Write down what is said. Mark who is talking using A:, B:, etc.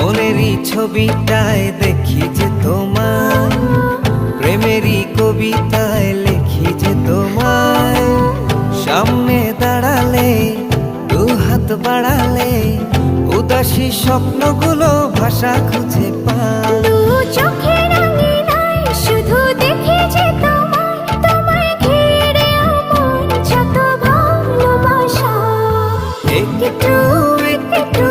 A: মনেরই ছবিটায় দেখি যে তোমায়, প্রেমেরই কবিতায় লিখি যে তোমায়। সামনে দাঁড়ালে, দু হাত বাড়ালে, উদাসী স্বপ্নগুলো ভাষা খুঁজে পায়।
B: দু চোখের আঙিনায় শুধু দেখি যে তোমায়, তোমায় ঘিরে আমার যত ভালোবাসা।
A: একটু একটু